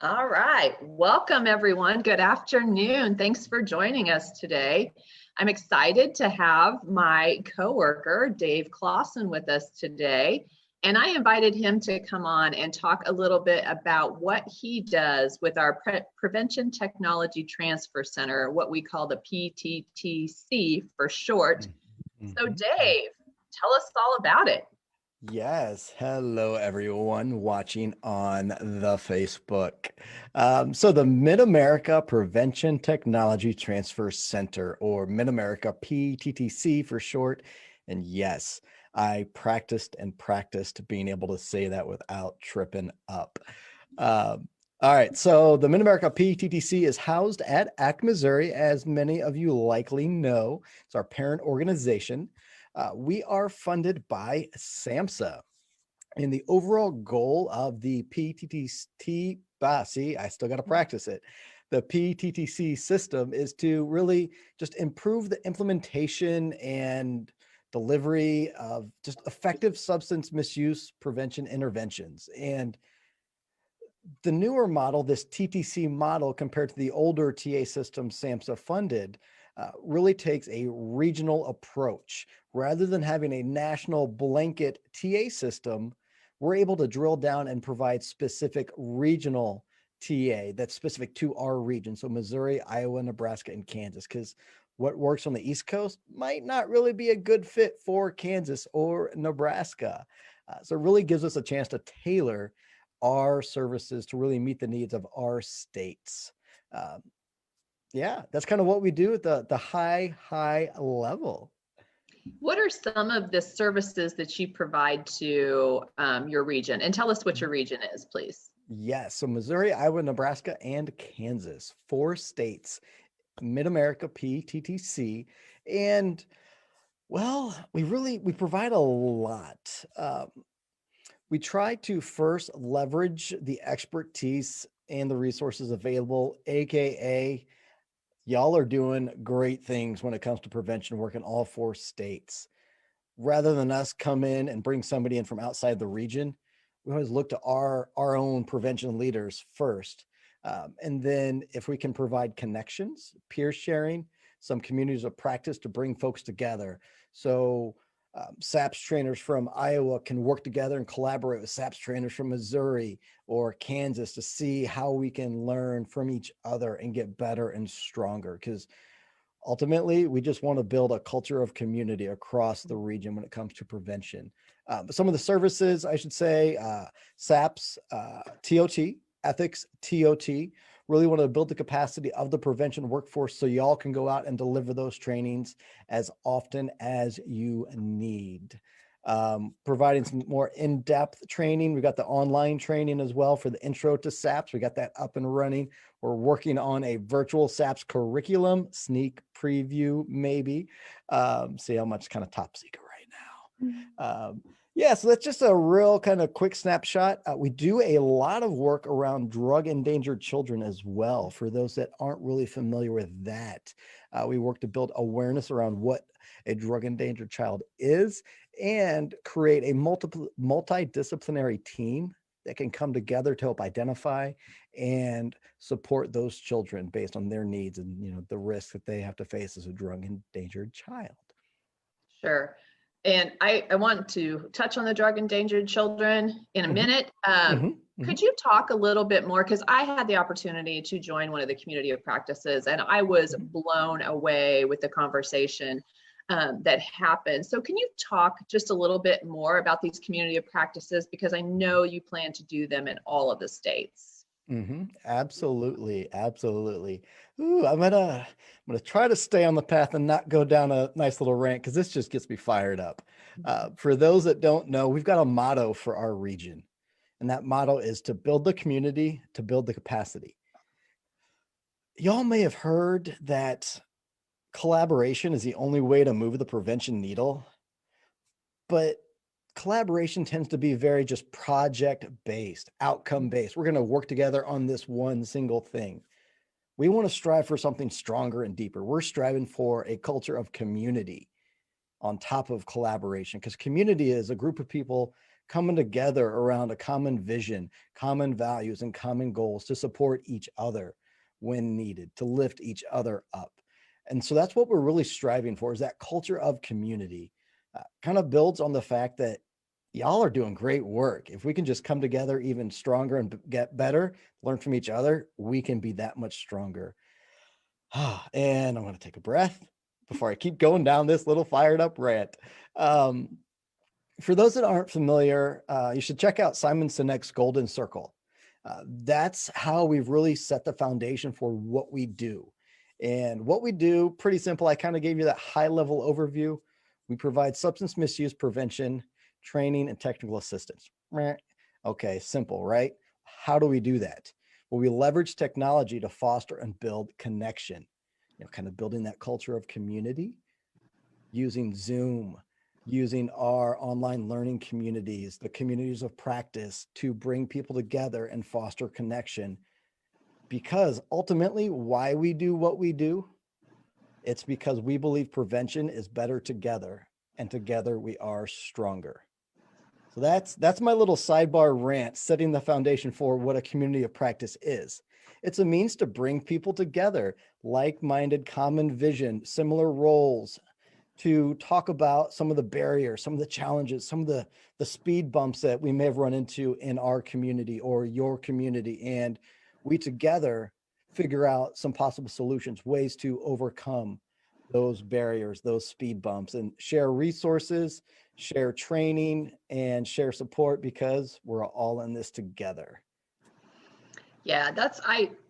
All right, welcome everyone. Good afternoon. Thanks for joining us today. I'm excited to have my coworker, Dave Closson, with us today. And I invited him to come on and talk a little bit about what he does with our Prevention Technology Transfer Center, what we call the PTTC for short. So Dave, tell us all about it. Yes. Hello, everyone watching on the Facebook. So the Mid-America Prevention Technology Transfer Center, or Mid-America PTTC for short. And yes, I practiced being able to say that without tripping up. All right, so the Mid-America PTTC is housed at Ack, Missouri, as many of you likely know. It's our parent organization. We are funded by SAMHSA. And the overall goal of the PTTC, see, I still got to practice it. The PTTC system is to really just improve the implementation and delivery of just effective substance misuse prevention interventions. And the newer model, this TTC model, compared to the older TA system SAMHSA funded, really takes a regional approach. Rather than having a national blanket TA system, we're able to drill down and provide specific regional TA that's specific to our region. So Missouri, Iowa, Nebraska, and Kansas, because what works on the East Coast might not really be a good fit for Kansas or Nebraska. So it really gives us a chance to tailor our services to really meet the needs of our states. Yeah, that's kind of what we do at the high level. What are some of the services that you provide to your region? And tell us what your region is, please. Yes, so Missouri, Iowa, Nebraska, and Kansas, 4 states, Mid-America PTTC. And well, we provide a lot. We try to first leverage the expertise and the resources available, AKA y'all are doing great things when it comes to prevention work in all 4 states. Rather than us come in and bring somebody in from outside the region, we always look to our own prevention leaders first. And then if we can provide connections, peer sharing, some communities of practice to bring folks together. So SAPS trainers from Iowa can work together and collaborate with SAPS trainers from Missouri or Kansas to see how we can learn from each other and get better and stronger. Because ultimately, we just want to build a culture of community across the region when it comes to prevention. But some of the services, I should say, SAPS, TOT, ethics, TOT, really want to build the capacity of the prevention workforce so y'all can go out and deliver those trainings as often as you need. Providing some more in-depth training. We got the online training as well for the intro to SAPS. We got that up and running. We're working on a virtual SAPS curriculum, sneak preview, maybe. See how much kind of top secret right now. Yeah, so that's just a real kind of quick snapshot. We do a lot of work around drug endangered children as well. For those that aren't really familiar with that, we work to build awareness around what a drug endangered child is and create a multidisciplinary team that can come together to help identify and support those children based on their needs and the risk that they have to face as a drug endangered child. Sure. And I want to touch on the drug endangered children in a minute. Could you talk a little bit more? Because I had the opportunity to join one of the community of practices and I was blown away with the conversation that happened. So can you talk just a little bit more about these community of practices? Because I know you plan to do them in all of the states. Absolutely. Ooh, I'm gonna try to stay on the path and not go down a nice little rant because this just gets me fired up. For those that don't know, we've got a motto for our region, and that motto is to build the community, to build the capacity. Y'all may have heard that collaboration is the only way to move the prevention needle, but collaboration tends to be very just project-based, outcome-based. We're going to work together on this one single thing. We want to strive for something stronger and deeper. We're striving for a culture of community on top of collaboration, because community is a group of people coming together around a common vision, common values, and common goals to support each other when needed, to lift each other up. And so that's what we're really striving for, is that culture of community. Kind of builds on the fact that y'all are doing great work. If we can just come together even stronger and get better, learn from each other, we can be that much stronger. And I'm going to take a breath before I keep going down this little fired up rant. For those that aren't familiar, you should check out Simon Sinek's Golden Circle. That's how we've really set the foundation for what we do. And what we do, pretty simple. I kind of gave you that high level overview. We provide substance misuse prevention, training, and technical assistance. Okay, simple, right? How do we do that? Well, we leverage technology to foster and build connection, kind of building that culture of community, using Zoom, using our online learning communities, the communities of practice, to bring people together and foster connection. Because ultimately, why we do what we do, it's because we believe prevention is better together, and together we are stronger. So that's my little sidebar rant, setting the foundation for what a community of practice is. It's a means to bring people together, like-minded, common vision, similar roles, to talk about some of the barriers, some of the challenges, some of the speed bumps that we may have run into in our community or your community. And we together figure out some possible solutions, ways to overcome those barriers, those speed bumps, and share resources, share training, and share support, because we're all in this together. Yeah,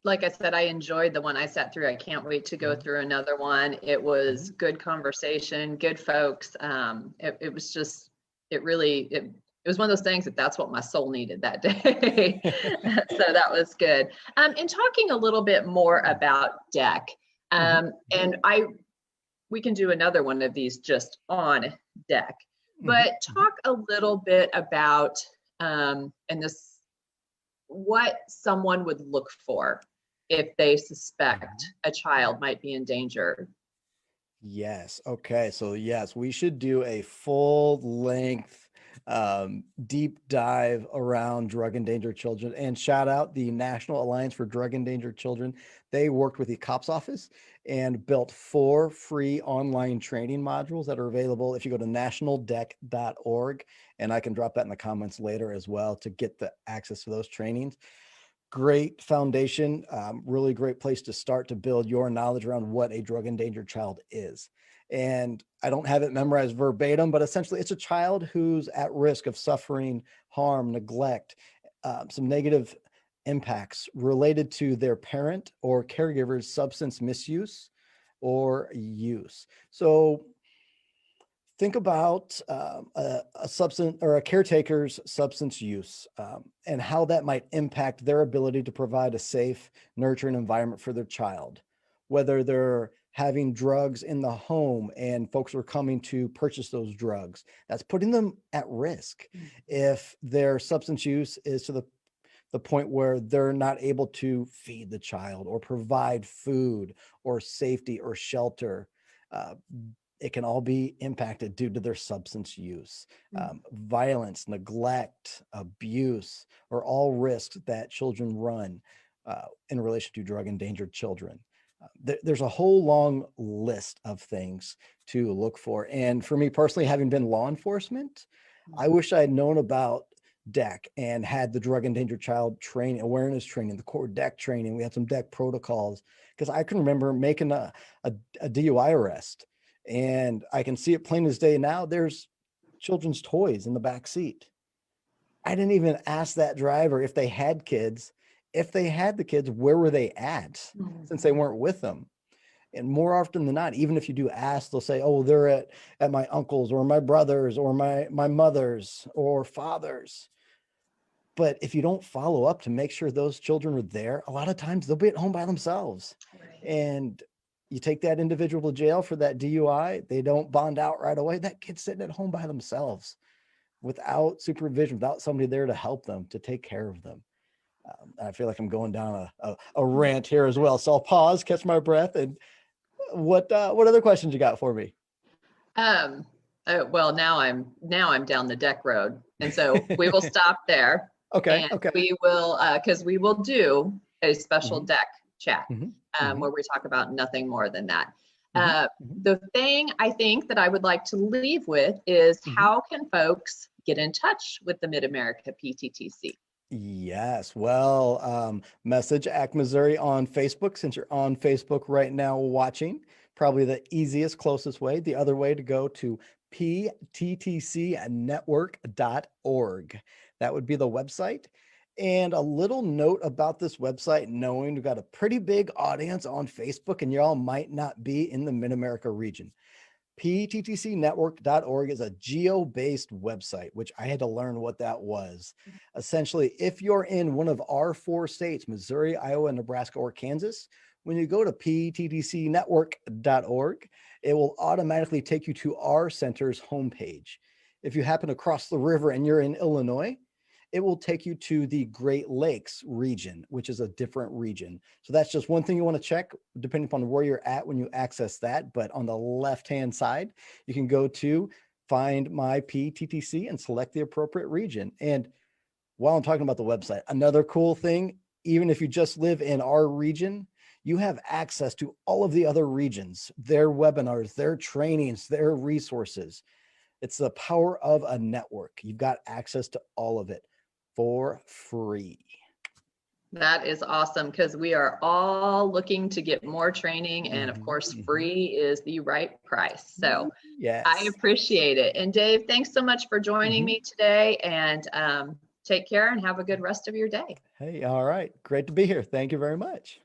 like I said, I enjoyed the one I sat through. I can't wait to go through another one. It was good conversation, good folks. It was just, it was one of those things that's what my soul needed that day. So that was good. And talking a little bit more about DEC, and we can do another one of these just on DEC, but talk a little bit about, and this, what someone would look for if they suspect a child might be endangered. Yes. Okay. So yes, we should do a full length deep dive around drug endangered children, and shout out the National Alliance for Drug Endangered Children. They worked with the COPS office and built 4 free online training modules that are available if you go to nationaldec.org, and I can drop that in the comments later as well to get the access to those trainings. Great foundation, really great place to start to build your knowledge around what a drug endangered child is. And I don't have it memorized verbatim, but essentially it's a child who's at risk of suffering harm, neglect, some negative impacts related to their parent or caregiver's substance misuse or use. So think about a substance or a caretaker's substance use, and how that might impact their ability to provide a safe, nurturing environment for their child. Whether they're having drugs in the home and folks are coming to purchase those drugs, that's putting them at risk. If their substance use is to the point where they're not able to feed the child or provide food or safety or shelter, it can all be impacted due to their substance use. Violence, neglect, abuse are all risks that children run in relation to drug endangered children. There's a whole long list of things to look for. And for me personally, having been law enforcement, I wish I had known about DEC and had the drug endangered child training, awareness training, the core DEC training. We had some DEC protocols, because I can remember making a DUI arrest, and I can see it plain as day now. There's children's toys in the back seat. I didn't even ask that driver if they had kids. If they had the kids, where were they at, since they weren't with them? And more often than not, even if you do ask, they'll say, oh, they're at my uncle's or my brother's or my mother's or father's. But if you don't follow up to make sure those children are there, a lot of times they'll be at home by themselves. Right. And you take that individual to jail for that DUI, they don't bond out right away. That kid's sitting at home by themselves without supervision, without somebody there to help them, to take care of them. I feel like I'm going down a rant here as well. So I'll pause, catch my breath. And what other questions you got for me? Well, now I'm down the deck road. And so we will stop there. Okay. And Okay. we will, because we will do a special Mhm. deck chat Mhm. Mhm. where we talk about nothing more than that. Mhm. Mhm. The thing I think that I would like to leave with is Mhm. how can folks get in touch with the Mid-America PTTC? Yes. Well, message Act Missouri on Facebook since you're on Facebook right now watching. Probably the easiest, closest way. The other way to go to pttcnetwork.org. That would be the website. And a little note about this website, knowing we've got a pretty big audience on Facebook and y'all might not be in the Mid-America region. PTTCnetwork.org is a geo-based website, which I had to learn what that was. Essentially, if you're in one of our 4 states, Missouri, Iowa, Nebraska, or Kansas, when you go to PTTCnetwork.org, it will automatically take you to our center's homepage. If you happen to cross the river and you're in Illinois, it will take you to the Great Lakes region, which is a different region. So that's just one thing you want to check, depending upon where you're at when you access that. But on the left-hand side, you can go to Find My PTTC and select the appropriate region. And while I'm talking about the website, another cool thing, even if you just live in our region, you have access to all of the other regions, their webinars, their trainings, their resources. It's the power of a network. You've got access to all of it for free. That is awesome because we are all looking to get more training. And of course, free is the right price. So yes, I appreciate it. And Dave, thanks so much for joining me today. And take care and have a good rest of your day. Hey, all right. Great to be here. Thank you very much.